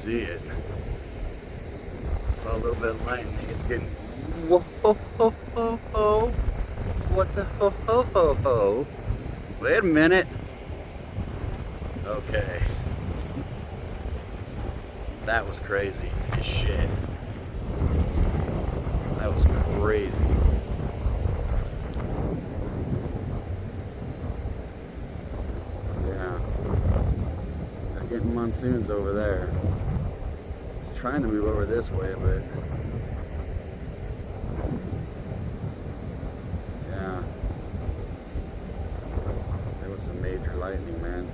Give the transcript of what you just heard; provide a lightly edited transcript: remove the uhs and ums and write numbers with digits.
see it. Saw a little bit of lightning. It's getting. Whoa ho ho ho ho! What the ho ho ho ho? Wait a minute. Okay. That was crazy as shit. That was crazy. Yeah. They're getting monsoons over there. It's trying to move over this way, but yeah. There was some major lightning, man.